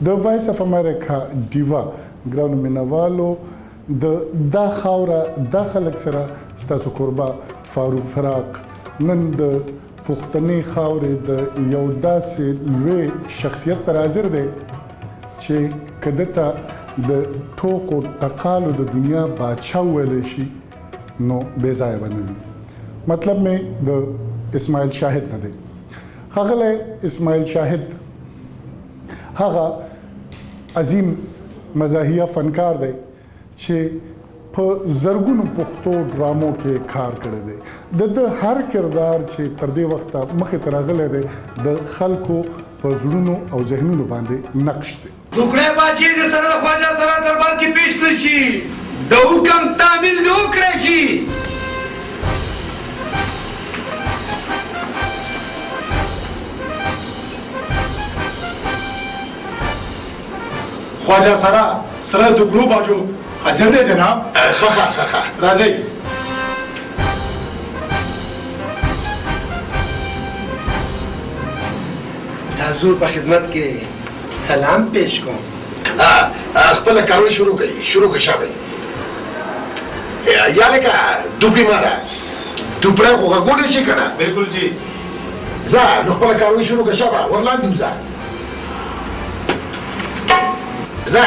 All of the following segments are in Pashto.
د وایس اف امریکا ډیوا ګرانو مینوالو دا خاوره دا خلک سره ستاسو قربا فاروق فراق نن د پښتني خاورې د یو داسې لوی شخصیت سره حاضر دی چې کده ته د ټوکو ټقالو د دنیا بادشاه ویلی شي نو بې ځایه به نه وي. مطلب مې د اسماعیل شاهد نه دی. ښاغلی اسماعیل شاهد هغه عظیم مزاحیه فنکار دی چې په زرګونو پښتو ډرامو کې کار کړی دی. د هر کردار چې تر دې وخته مخې ته راغلی دی د خلکو په زړونو او ذهنونو باندې نقش دی. ټوکړی باچې د سره د خواجه سره دربار کې پیش کړل شي، د حکم تعمیل دې وکړی شي. خواجه سره د ګلو باجو حاضر دی جناب. ښه راځئ. د حضور په خدمت کې سلام پیش کوم. خپله کاروي شروع کړئ شابه. یا لکه دوپړې ماره دوپړی خو غږولی شي که نه؟ بلکل جی. ځه نو خپله کاروي شروع کړه شابه ورلاندې وځه. ځه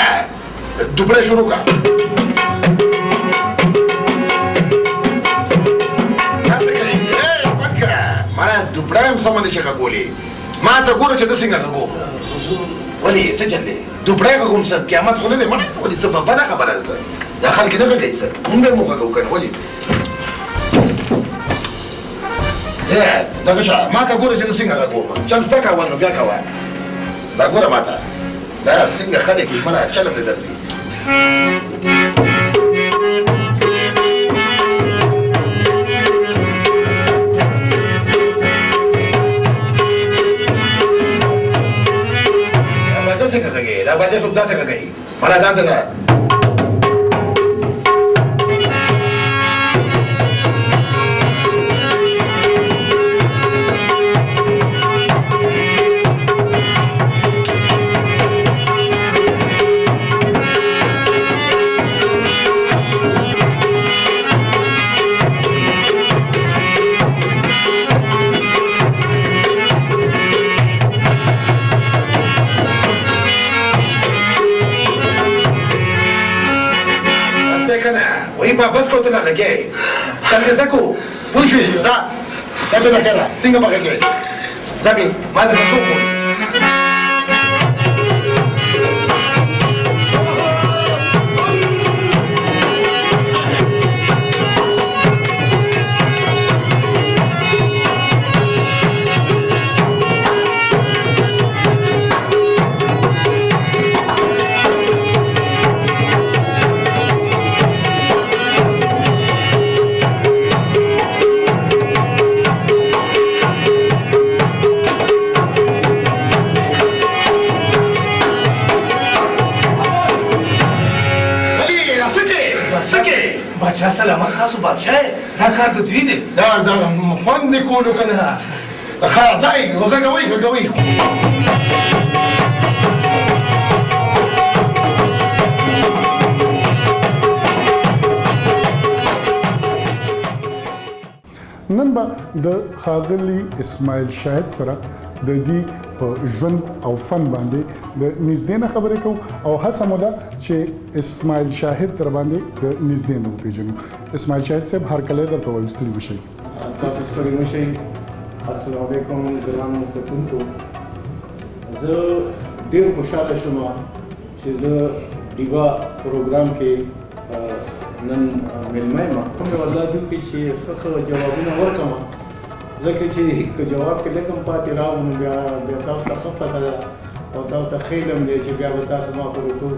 دوپړی شروع کړه. دوپړی هم سمه نه شي غږولی. ما ته ګوره چې زه څنګه غږوم. ولې څه چل دی؟ دوپړی غږوم څه قیامت خو نه دی مړی. ولې څه بده خبره ده څه دا خلک نه غږوي څه موږ به مو غږو که نه. ولې دغه شه ما ته ګوره چې زه څنګه غږوم. چل زده کوه نو بیا کوه. دا ګوره ما ته دا څنګه خلک یې مړه چل هم نه درځي. دا باچه څوک داسې کوي مړه داسې ده. بس کو ته نه لګې څنګه زکو پوه شوې دا به د خیره څنګه به غږوې دا به ما ته څوک وایي. بادشاه سلامت تاسو بادشاه دا کار د دوی دی. دا خوند دې کولو که نه ښه دی غږوئ. نن به د ښاغلي اسماعیل شاهد سره د دې په ژوند او فن باندې د نږدې نه خبرې کوو او هڅه مو ده چې اسماعیل شاهد در باندې د نږدې نه وپېژنو. اسماعیل شاهد صاحب هرکلی درته وایو ستړي مه شئ. تاسو ستړي مه شئ. السلام علیکم ګرانو کتونکو. زه ډېر خوشحاله شوم چې زه ډیوا پروګرام کې نن میلمه یم. کوم والله دوی کې چې ښه جوابونه ورکړم ځکه چې که جواب کې لږ هم پاتې راوړم بیا تاسو ته ښه پته ده او تاسو ته ښه علم دی چې بیا به تاسو ما پورې ټول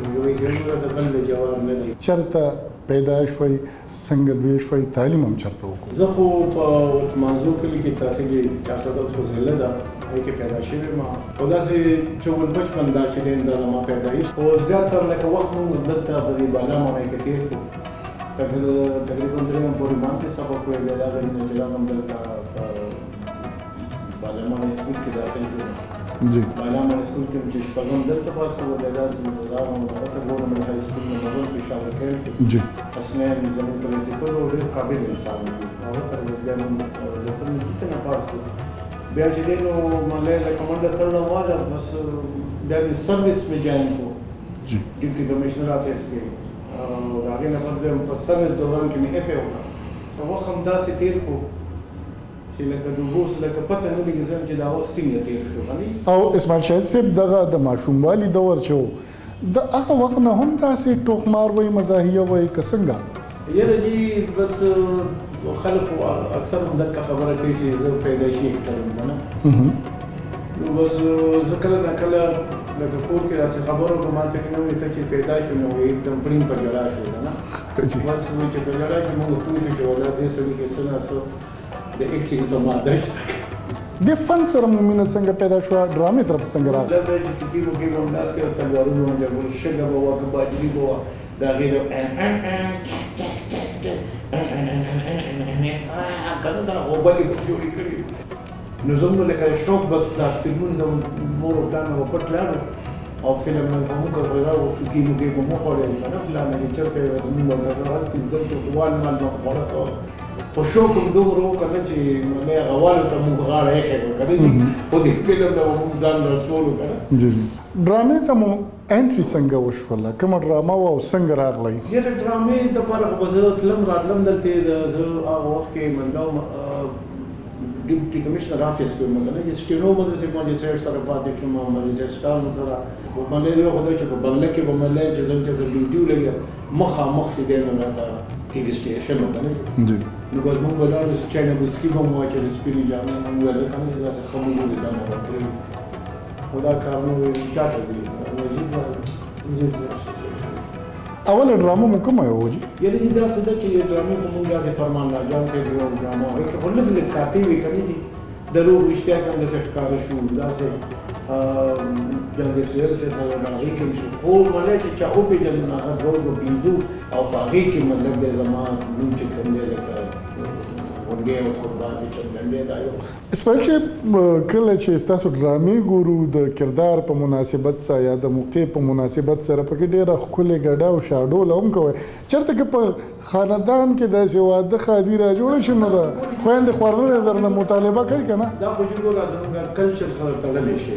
ضرورت د بل جواب نه دی. چېرته پیدا شوئ څنګه لوی شوئ تعلیم هم چېرته وکړو؟ زه خو په منظور کلي کې تحصیل 410 ضلع ده هغې کې پیدا شوی یم او داسې 54-55 دا چې دی دا زما پیدایش خو زیاتره لکه وخت مونږ دلته په دې بالا ماڼۍ کې تېر کړو. تقریبا 3 پورې ما کې سبق ویل دا غوښتنه چې لا هم دلته بالا ماڼۍ سکول کې داخل شو جی علامه سکول کې چې شپږم دلته پاس کړو بیا داسې راغلم هغه ته ګورنمنټ های سکول نه مغل پېښور کې جی اسنین زموږ پرنسپل او ډېر قابل انسان و هغه سره بس بیا موږ لسم دلته نه پاس کړو بیا چې دی نو مالې له کمانډر تړل واله بس بیا مې سروس مې جاین کړو جی ډیپټي کمشنر افیس کې او د هغې نه بعد بیا په سروس دوران کې مې اف ای وکړه په وخت هم داسې تېر کړو چې لکه د اوبو لکه پته نه لګي زم چې دا وخت څنګه تېر شو او اسماعیل شاهد صاحب دغه د ماشوموالي دور چې و د هغه وخت نه هم داسې ټوکمار وایي مزاحیه وایي که څنګه یاره جی بس خلک اکثر هم دغه خبره کوي چې زه پیدایشي اکټر یم که نه نو بس زه کله نه کله لکه کور کې داسې خبره وکړم ما ته نه وایي ته چې پیدا شو نو एकदम پړین په جړا شو که نه بس وایي چې په جړا شو موږ پوه شو چې ولا دې سړي کې څه نه څه د اکټینګ څه ماده شته د فن سره مو مینه څنګه پیدا شوه ډرامې طرف څنګه راغله مطلب دی چې چوکۍ وکۍ به همداسې کوي تلوارونه به جوړ شګه به وه که باجري به وه د هغې د که نه دا غوبلې به جوړې کړي نو زموږ لکه شوق بس داس فلمونه د مور او پلار نه به پټ لاړو او فلم نه فهمو که به راغلو چوکۍ وکۍ به مو خوړې که نه پلار نه چې چېرته یې زموږ به هلته دلته وال مال به خوړه کول خو شوق هم دومره و که نه چې ملې هغه والو ته مونږ غاړه ایښې کړو که نه جي خو دې فلم نه به مونږ ځان رسولو که نه جی جی ډرامې ته مو انټري څنګه وشوله کومه ډرامه وه او څنګه راغلی یاره ډرامې دپاره خو به زه تلم راتلم دلته زه هغه وخت کې منډه ډیپټي کمشنر افیس کې وم که نه چې سټینو مدرسې ماجسټریټ سره پاتې شوم ماجسټران سره ملې یو خو دا چې په بنګله کې به ملې چې زه چېرته ډیوټي ولګېږم مخامخ چې دی نو راته ټي وي سټیشن و که نه جی نو بس مونږ به لاړو چې چای نه وسکي به مو واچولې سپینې جامې مونږ ویل که نه چې داسې ښه مونږ ولیدل نو به پرېږدو خو دا کار نه وي چاته ځي اوله ډرامه مو کومه وه جي یاره چې داسې ده چې ډرامې خو مونږ داسې فرمان الله جان صاحب یو ډرامه وایي که خو لږ لږ کاپي وي که نه دي دروغ رښتیا که همداسې ښکاره شو داسې جان صاحب سهیل صاحب سره په هغې کې مې شو خو مطلب چې چا وپېژنم نو هغه دوه پنځه او په هغې کې مطلب دی زما نوم چې کوم دی لکه غونډې او قربان دي چندنډې دا یو اسماعیل صاحب کله چې ستاسو ډرامې ګورو د کردار په مناسبت سره یا د موقع په مناسبت سره پکې ډېره ښکلې ګډه او شاډوله هم کوئ چېرته که په خاندان کې داسې واده ښادي را جوړه شي نو د خویندې خوارنۍ درنه مطالبه کوي که نه دا خو چې ګوره زموږ کلچر سره تړلی شی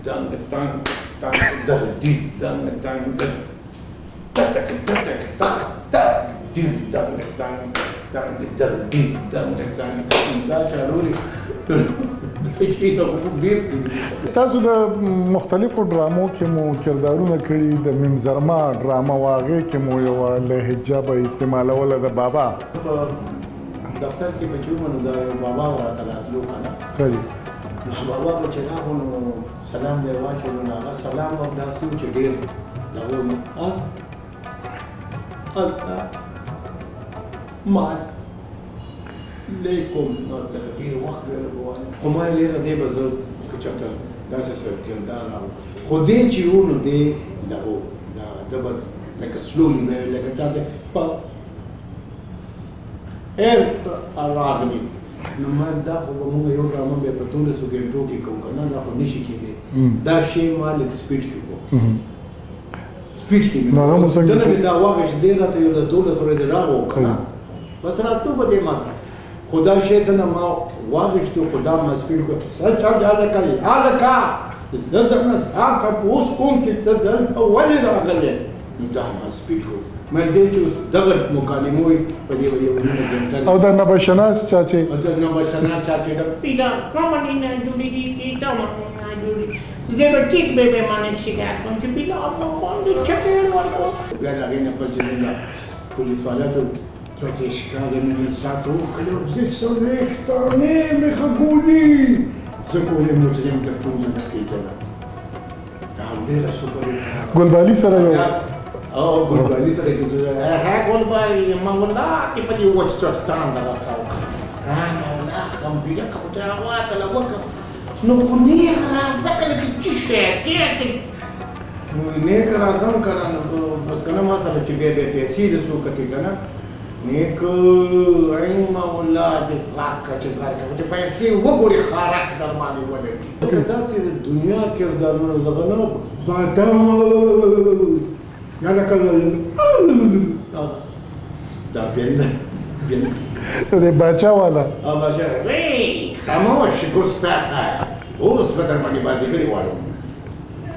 دنګ تنګ تنګ دغه دیګ دنګ تنګ تک تک تک تک تک دیګ دنګ تنګ تنګ دغه دیګ دنګ تنګ دا چالوري تاسو د مختلفو ډرامو کې مو کردارونه کړي د ممزرما ډرامه وه هغې کې مو یوه لهجه به استعمالوله د بابا په دفتر کې به چې وم نو دا یو بابا راته راتلو که نه ښه دي نو بابا به چې راغو نو سلام دی واچولو نو هغه سلام به داسې و چې ډېر دغه و هلته مال لیکم نو لکه ډېر وخت دی لګوانی خو ما یې لیره دی به زه که چېرته داسې څه کردار راغلو خو دی چې و نو دی دغه ده به لکه سلولي به لکه تا ته په خیر راغلي نو ما دا خو به مونږ یو ډرامه بیا په 12 ګنټو کې کوو که نه دا خو نشي کېدی دا شی ما لږ سپیډ کې کوو سپیډ کې نو هغه مو څنګه دنه مې دا واغېست دی راته یو د 12 ورځې راغو که نه بس راتلو به دی ما ته خو دا شی دنه ما واغېستو خو دا ما سپیډ کړو څه چا هذا کوي هذا کا زه درنه ځان تپوس کوم چې ته دلته ولې راغلې نو دا ما سپیډ کړو مې دې چې دغه مکالمه وي په دې یو نیمه ګنټه او د نبشناس چاچې دا نبشناس چاچې دا پیدا ماما نینا جوړی دي کیتا ماما جوړی زه به ټیک به باندې شکایت کوم چې پیدا ماما باندې چټل ورکو بیا دا غینه په چې دا پولیس والاتو چې شکایت مې ساتو کړو چې څلوېښت نه مې خګولي زه کولم نو چې موږ ته پوهه نه کېږي دا ډېره سوپر ګلبالي سره یو او ګلبالي سره چې ها ګلبالي ما ولا کې په دې وچ څټ تاند راځاو انا ولا خم بیا کوته واته لا وکم نو خو نه راځه کله چې شي کې نو نه راځم کنه بس کنه ما سره چې به پیسې د څو کته کنه نیکو ایما الله دې غارکه چې غارکه دې پیسې وګوري خارق در باندې ولګي دا چې د دنیا کردارونه دغه نه بادام یا لکه دا بیل د باچا والا باچا خاموش ګستاخه اوس به در باندې بازي کړي واړو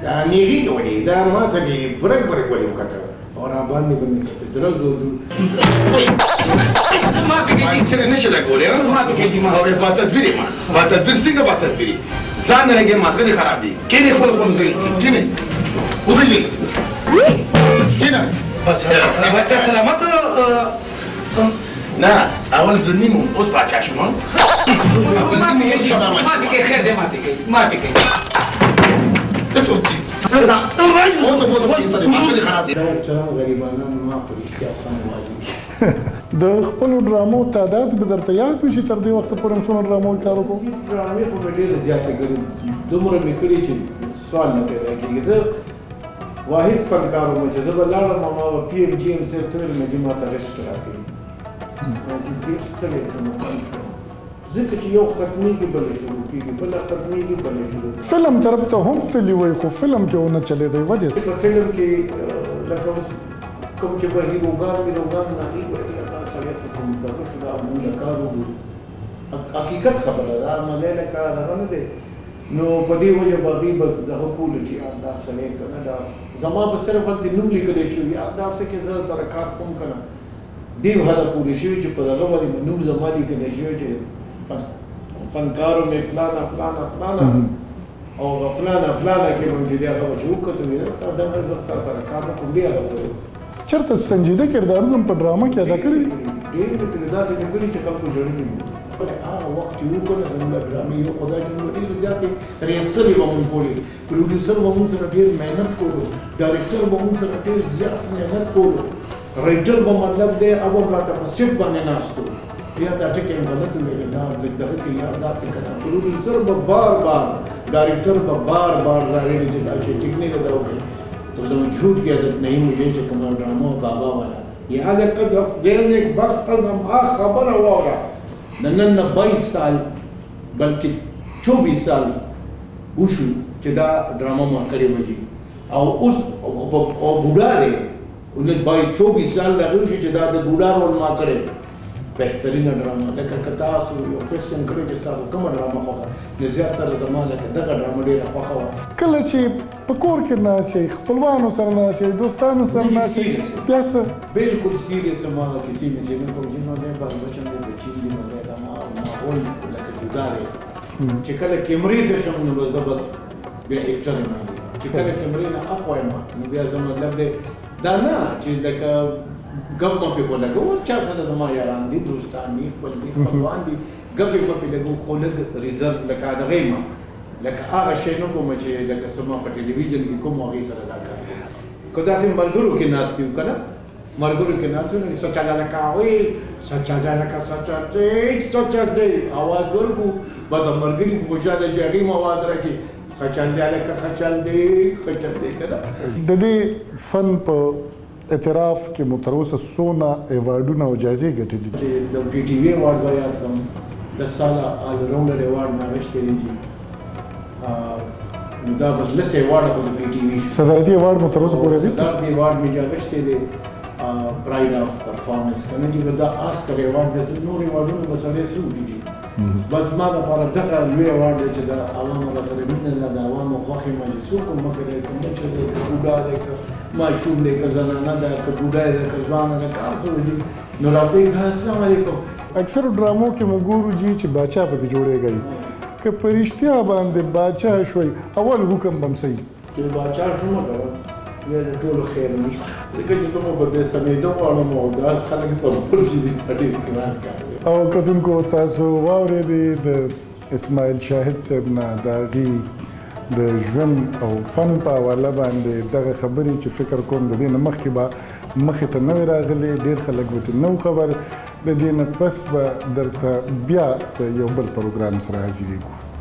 دا نیغي کوي دا ماته دې برګ ولې وکړه اور باندې باندې درځو ما فکر چې نشه دا ګولې ما فکر چې ما هغه په تدبیر ما په تدبیر څنګه په تدبیر ځان نه لګي ماسکه دي خراب دي کینه خپل زي کینه وګړي کینه بچا سلامت نه اول زنیمو اوس باچا شوم اول زنیمو هیڅ سلامت ما فکر خیر دې ما فکر دا چران غریبانان ما په رښتیا سم وایي د خپل ډرامو تعداد به درته یاد وي چې تر دې وخته پورې هم څومره ډرامو کار وکړو ډرامې خو مې ډېرې زیاتې کړې دومره مې کړي چې سوال نه پیدا کېږي زه واحد فنکار وم چې زه به لاړم او ما به پي ایم جي ایم صاحب ته ویل مې ما ته رشت راکړي ما چې ډېر ستړی شوم ځکه چې یو ختمېږي بله شروع کېږي بله ختمېږي بله شروع کېږي فلم طرف ته هم تللی وای خو فلم کې ونه چلېدی وجه څه په فلم کې لکه کوم چې به هیروګان میروګان نه هیروګان دا سړی کوم دغه شو دا موږ کار وکړو حقیقت خبره ده عمله لکه دغه نه دی نو په دې وجه باغی به دغه کول چې دا سړی کنه دا زما به صرف ولته نوم لیکلی چې دا څه کې زه سره کار کوم کنه دې هدا پوری شوی چې په دغه باندې نوم زما لیکلی شوی چې فنکارو مې فلانا فلانا فلانا او فلانا فلانا کې مونږ دې هغه چې وکړو دا د زفتا سره کار کوم دی هغه چرته سنجیده کردارونه په ډرامه کې ادا کړي ډېر په داسې نه کړی چې خلکو جوړېږي په هغه وخت چې وکړو زموږ ډرامې یو خدای جوړ ډېر زیاتې ریسرچ به مونږ کولې پروډوسر به مونږ سره ډېر مهنت کولو ډایرکټر به مونږ سره ډېر زیات مهنت کولو رائټر به مطلب دی هغه راته په سیټ باندې ناستو یا دا ټکی غلط ویل دا دغه کې یا داسې کړه پروډوسر به بار ډایرکټر به بار راویل چې دا چې ټیک نه دا وکړي تو زموږ جھوٹ کی عادت نہیں مجھے چې کوم ډرامو بابا والا یاد کړه ډېر نیک وخت قدم خبره وره نن 22 سال بلکې 24 سال وشو چې دا ډرامه ما کړې وږي او اوس او بوډا دی ولې 24 سال دا وشو چې دا د بوډا رول ما کړې بهترینه ډرامه لکه کتا سو یو کوېسچن کړی چې تاسو کومه ډرامه خوښه نه زیاتره زما لکه دغه ډرامه ډېره خوښه وه کله چې په کور کې ناستې خپلوانو سره ناستې دوستانو سره ناستې بیا څه بالکل سیریس ما کسی में से کوم جنونه باندې بچم دې بچی دې نه دا ماحول لکه جدا دی چې کله کیمرې ته شم نو زه بس بیا اکټر نه چې کله کیمرې نه اخوایم نو بیا زما مطلب دی دا نه چې لکه ګپ په کوله کو چا سره د ما یاران دي دوستان دي خپل دي خپلوان دي ګپ په لګو خو لګ ریزرو لکه دا غیما لکه هغه شی نو کوم چې لکه سما په ټلویزیون کې کوم هغه سره دا کار کو دا سیم مرګرو کې ناس دیو کنه مرګرو کې ناس نه سچا لا کاوي سچا لا کا سچا دې आवाज ورکو بعد مرګري په خوشاله چې هغه आवाज راکې خچل دی لکه خچل دی کنه د دې فن په اعتراف کې متروسه سونا ایوارډونه او جایزې ګټلې دي د پی ټی وی ایوارډ یاد کوم 10 ساله آل راونډر ایوارډ نغښتې دي نو دا بل لسه ایوارډ په پی ټی وی صدارتي ایوارډ متروسه پورې دي صدارتي ایوارډ مې اغښتې دي پرایډ اف پرفارمنس کنه چې دا آسکر ایوارډ د نور ایوارډونو مسلې سو دي بس ما دا پر دغه لوی ایوارډ چې دا عوامو سره مینه د عوامو خوښي مجلسو کوم مخه کوم چې د بوډا د ماشوم دی که زنانه ده که بوډا ده که ځوانه ده که هر څه دي نو راته یې السلام علیکم اکثر ډرامو کې موږ ګورو چې باچا پکې جوړېږي که په رښتیا باندې باچا شوی اول حکم بم صحیح چې باچا شوم کنه یا د ټولو خیر نشته ځکه چې ته مو په دې سمېدو غواړم او دا خلک صبر شي دي ډېر ګران کار دی او کتونکو تاسو واورېدې د اسماعیل شاهد صاحب نه د هغې د ژوند او فن په حواله باندې دغه خبرې چې فکر کوم د دې نه مخکې به مخې ته نه وې راغلې ډېر خلک به ترې نه و خبر د دې نه پس به درته بیا د یو بل پروګرام سره حاضرېږو